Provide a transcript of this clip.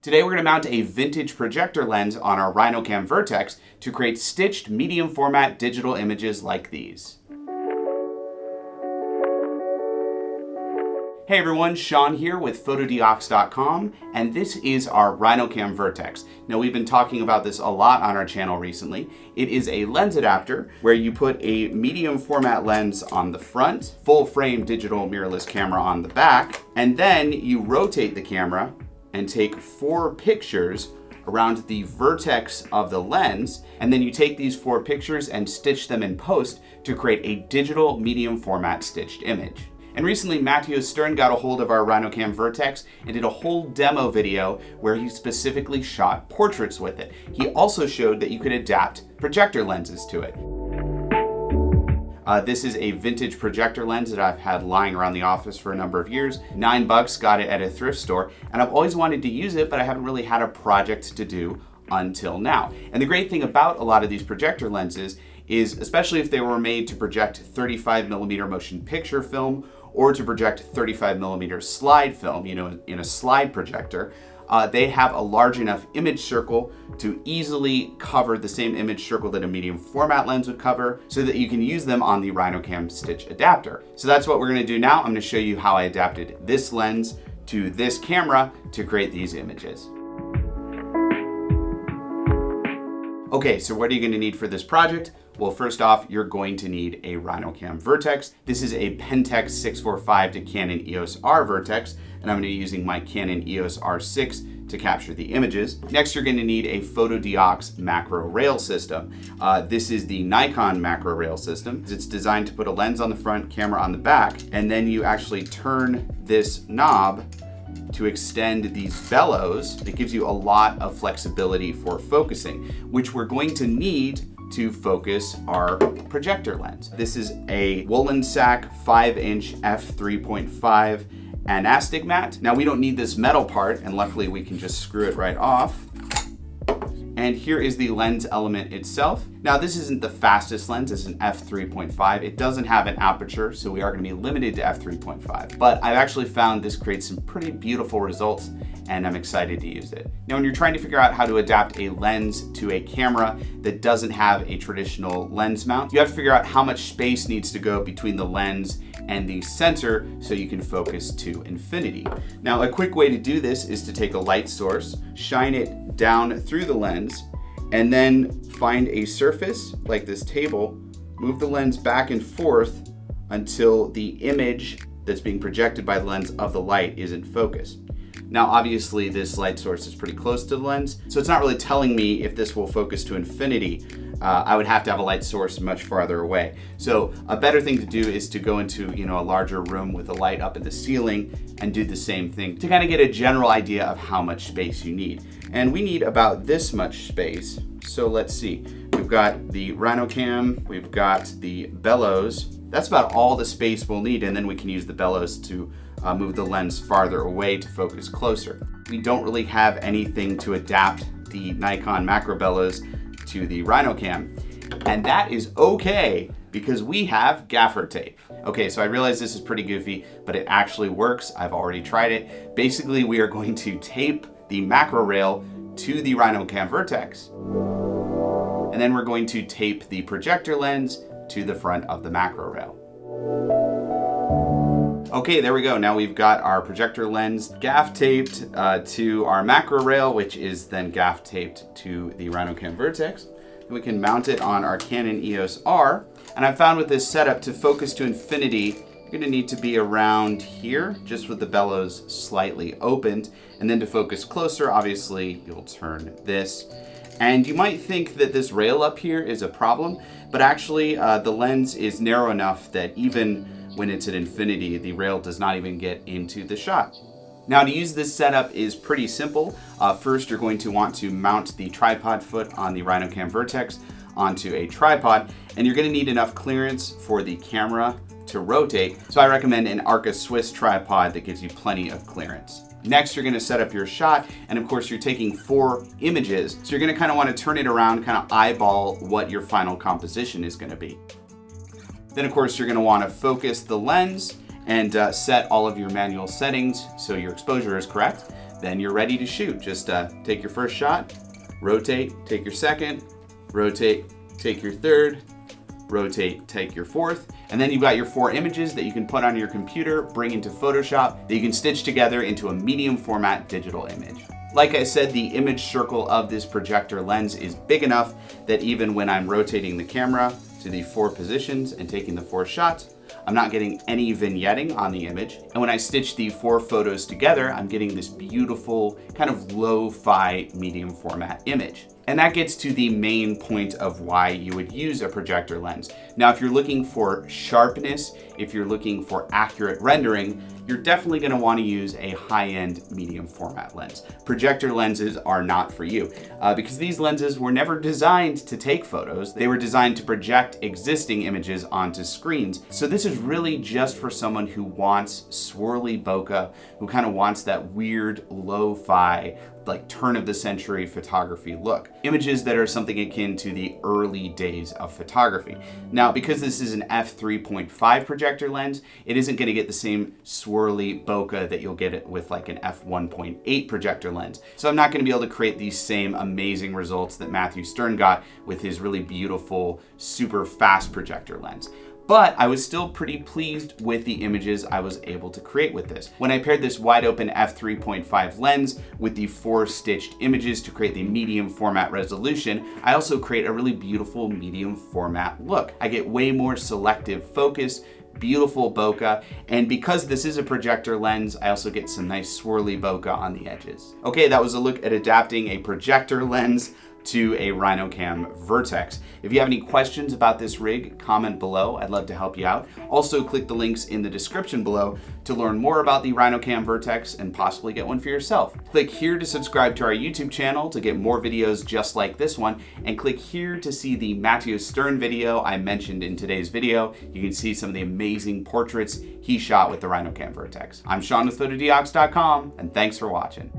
Today we're going to mount a vintage projector lens on our RhinoCam Vertex to create stitched medium format digital images like these. Hey everyone, Sean here with Fotodiox.com, and this is our RhinoCam Vertex. Now we've been talking about this a lot on our channel recently. It is a lens adapter where you put a medium format lens on the front, full frame digital mirrorless camera on the back, and then you rotate the camera and take 4 pictures around the vertex of the lens, and then you take these 4 pictures and stitch them in post to create a digital medium format stitched image. And recently, Matthew Stern got a hold of our RhinoCam Vertex and did a whole demo video where he specifically shot portraits with it. He also showed that you could adapt projector lenses to it. This is a vintage projector lens that I've had lying around the office for a number of years. $9, got it at a thrift store, and I've always wanted to use it, but I haven't really had a project to do until now. And the great thing about a lot of these projector lenses is, especially if they were made to project 35mm motion picture film or to project 35mm slide film, in a slide projector, they have a large enough image circle to easily cover the same image circle that a medium format lens would cover so that you can use them on the RhinoCam stitch adapter. So that's what we're gonna do now. I'm gonna show you how I adapted this lens to this camera to create these images. Okay, so what are you gonna need for this project? Well, first off, you're going to need a RhinoCam Vertex. This is a Pentax 645 to Canon EOS R Vertex, and I'm gonna be using my Canon EOS R6 to capture the images. Next, you're gonna need a Fotodiox macro rail system. This is the Nikon macro rail system. It's designed to put a lens on the front, camera on the back, and then you actually turn this knob to extend these bellows. It gives you a lot of flexibility for focusing, which we're going to need to focus our projector lens. This is a woolen sack 5-inch f3.5 anastigmat. Now we don't need this metal part, and luckily we can just screw it right off. And here is the lens element itself. Now this isn't the fastest lens, it's an f3.5. It doesn't have an aperture, so we are gonna be limited to f3.5. But I've actually found this creates some pretty beautiful results, and I'm excited to use it. Now when you're trying to figure out how to adapt a lens to a camera that doesn't have a traditional lens mount, you have to figure out how much space needs to go between the lens and the sensor so you can focus to infinity. Now a quick way to do this is to take a light source, shine it down through the lens, and then find a surface like this table, move the lens back and forth until the image that's being projected by the lens of the light isn't focused. Now obviously this light source is pretty close to the lens, so it's not really telling me if this will focus to infinity. I would have to have a light source much farther away. So a better thing to do is to go into a larger room with a light up in the ceiling and do the same thing to kind of get a general idea of how much space you need. And we need about this much space. So let's see, we've got the RhinoCam, we've got the bellows. That's about all the space we'll need, and then we can use the bellows to move the lens farther away to focus closer. We don't really have anything to adapt the Nikon macro bellows to the RhinoCam, and that is okay because we have gaffer tape. Okay, so I realize this is pretty goofy, but it actually works. I've already tried it. Basically, we are going to tape the macro rail to the RhinoCam Vertex, and then we're going to tape the projector lens to the front of the macro rail. Okay, there we go. Now we've got our projector lens gaff taped to our macro rail, which is then gaff taped to the RhinoCam Vertex. And we can mount it on our Canon EOS R. And I found with this setup, to focus to infinity, you're gonna need to be around here, just with the bellows slightly opened. And then to focus closer, obviously, you'll turn this. And you might think that this rail up here is a problem, but actually the lens is narrow enough that even when it's at infinity, the rail does not even get into the shot. Now to use this setup is pretty simple. First, you're going to want to mount the tripod foot on the RhinoCam Vertex onto a tripod, and you're gonna need enough clearance for the camera to rotate. So I recommend an Arca Swiss tripod that gives you plenty of clearance. Next, you're gonna set up your shot, and of course you're taking 4 images. So you're gonna kinda wanna turn it around, kinda eyeball what your final composition is gonna be. Then of course you're gonna wanna focus the lens and set all of your manual settings so your exposure is correct. then you're ready to shoot. Just take your first shot, rotate, take your second, rotate, take your third, rotate, take your fourth, and then you've got your 4 images that you can put on your computer, bring into Photoshop, that you can stitch together into a medium format digital image. Like I said, the image circle of this projector lens is big enough that even when I'm rotating the camera to the 4 positions and taking the 4 shots, I'm not getting any vignetting on the image. And when I stitch the 4 photos together, I'm getting this beautiful kind of lo-fi medium format image. And that gets to the main point of why you would use a projector lens. Now, if you're looking for sharpness, if you're looking for accurate rendering, you're definitely gonna wanna use a high-end medium format lens. Projector lenses are not for you because these lenses were never designed to take photos. They were designed to project existing images onto screens. So this is really just for someone who wants swirly bokeh, who kind of wants that weird lo-fi, like turn of the century photography look. Images that are something akin to the early days of photography. Now, because this is an f3.5 projector lens, it isn't gonna get the same swirly bokeh that you'll get it with like an f1.8 projector lens. So I'm not gonna be able to create these same amazing results that Matthew Stern got with his really beautiful, super fast projector lens. But I was still pretty pleased with the images I was able to create with this. When I paired this wide open f3.5 lens with the 4 stitched images to create the medium format resolution, I also create a really beautiful medium format look. I get way more selective focus, beautiful bokeh, and because this is a projector lens, I also get some nice swirly bokeh on the edges. Okay, that was a look at adapting a projector lens to a RhinoCam Vertex. If you have any questions about this rig, comment below. I'd love to help you out. Also, click the links in the description below to learn more about the RhinoCam Vertex and possibly get one for yourself. Click here to subscribe to our YouTube channel to get more videos just like this one, and click here to see the Matthew Stern video I mentioned in today's video. You can see some of the amazing portraits he shot with the RhinoCam Vertex. I'm Sean with Fotodiox.com, and thanks for watching.